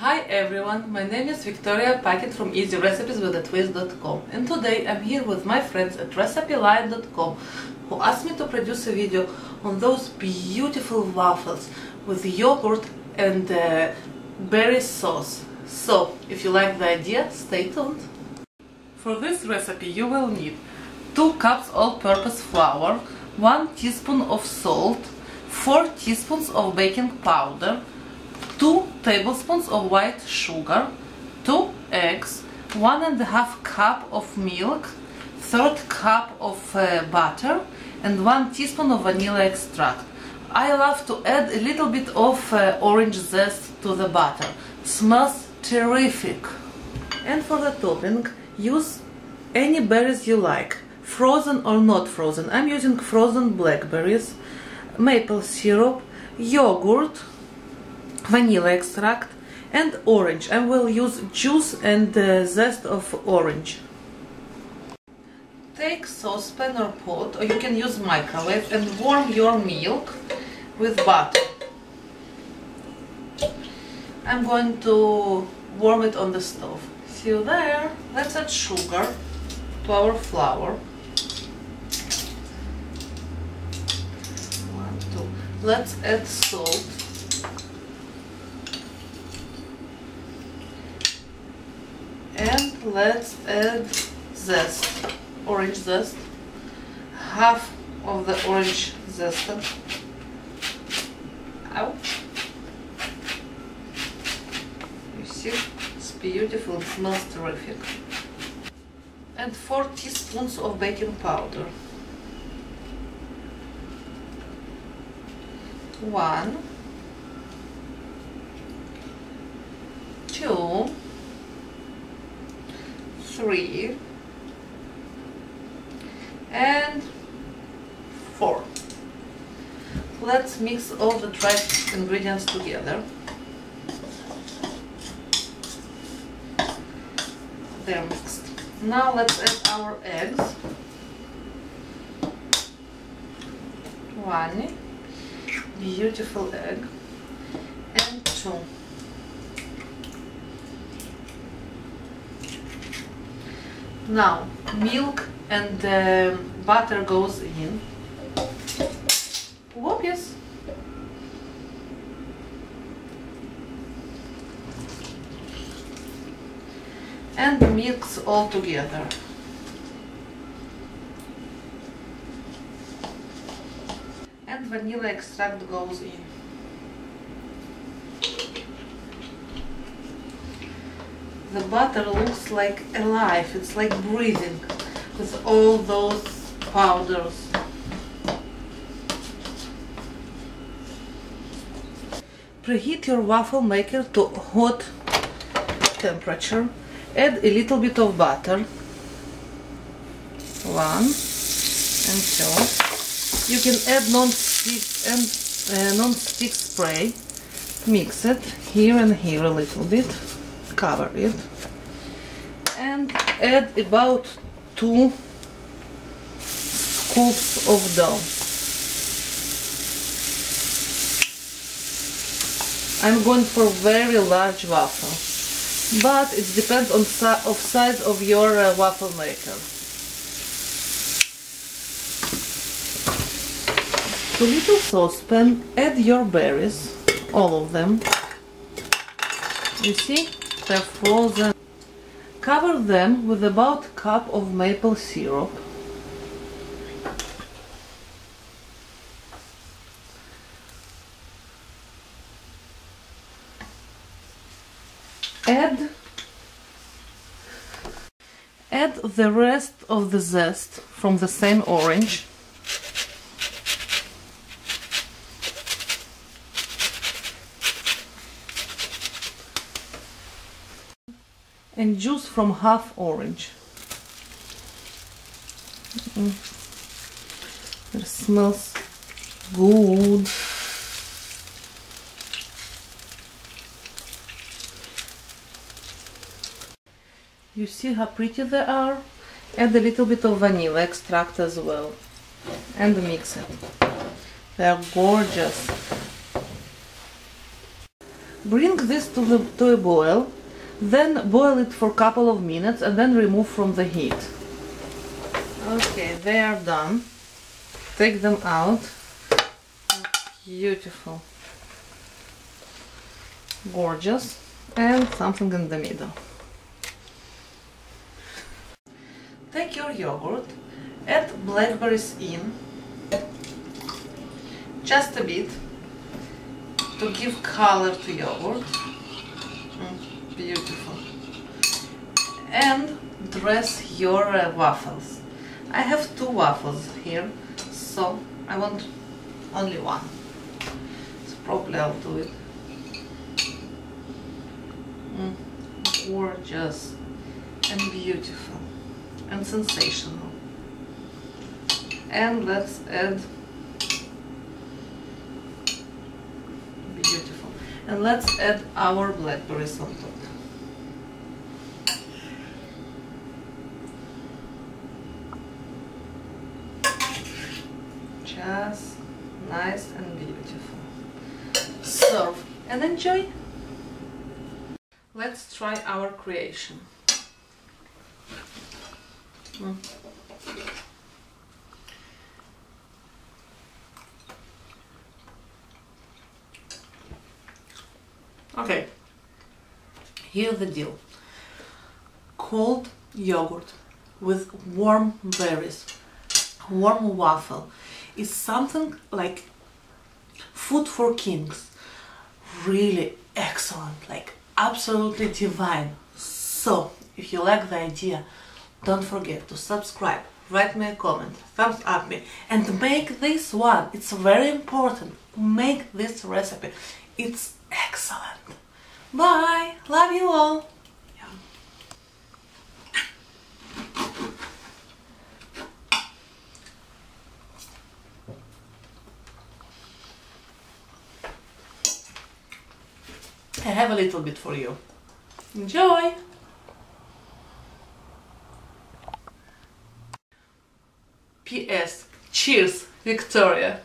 Hi everyone, my name is Victoria Paquet from EasyRecipesWithATwist.com, and today I'm here with my friends at RecipeLight.com who asked me to produce a video on those beautiful waffles with yogurt and berry sauce. So, if you like the idea, stay tuned. For this recipe you will need 2 cups all-purpose flour, 1 teaspoon of salt, 4 teaspoons of baking powder, 2 tablespoons of white sugar, 2 eggs, 1½ cup of milk, 1/3 cup of butter, and 1 teaspoon of vanilla extract. I love to add a little bit of orange zest to the butter. Smells terrific. And for the topping, use any berries you like, frozen or not frozen. I'm using frozen blackberries, maple syrup, yogurt, vanilla extract, and orange. I will use juice and zest of orange. Take saucepan or pot, or you can use microwave, and warm your milk with butter. I'm going to warm it on the stove. See you there. Let's add sugar to our flour. 1, 2. Let's add salt. And let's add zest, orange zest, half of the orange zest. Ouch! You see, it's beautiful, it smells terrific. And 4 teaspoons of baking powder. 1, 2, 3 and 4. Let's mix all the dry ingredients together. They're mixed. Now let's add our eggs. 1 beautiful egg and 2. Now milk and butter goes in. Whoop, yes. And mix all together. And vanilla extract goes in. The butter looks like alive, it's like breathing with all those powders. Preheat your waffle maker to hot temperature. Add a little bit of butter. 1 and 2. You can add non-stick spray. Mix it here and here a little bit. Cover it and add about 2 scoops of dough. I'm going for very large waffle, but it depends on size of your waffle maker. To little saucepan, add your berries, all of them. You see? They're frozen. Cover them with about a cup of maple syrup. Add the rest of the zest from the same orange. And juice from half orange. It smells good. You see how pretty they are? Add a little bit of vanilla extract as well and mix it. They are gorgeous. Bring this to a boil, then boil it for a couple of minutes and then remove from the heat. Okay, they are done. Take them out. Beautiful. Gorgeous. And something in the middle. Take your yogurt, add blackberries in, just a bit, to give color to yogurt. Beautiful. And dress your waffles. I have 2 waffles here, so I want only one. So probably I'll do it. Gorgeous and beautiful and sensational. And let's add, beautiful, and let's add our blackberries on top. Just nice and beautiful. Serve and enjoy. Let's try our creation. Okay, here's the deal. Cold yogurt with warm berries, warm waffle is something like food for kings. Really excellent, like absolutely divine. So, if you like the idea, don't forget to subscribe, write me a comment, thumbs up me, and make this one. It's very important. Make this recipe. It's excellent. Bye. Love you all. I have a little bit for you. Enjoy! P.S. Cheers, Victoria!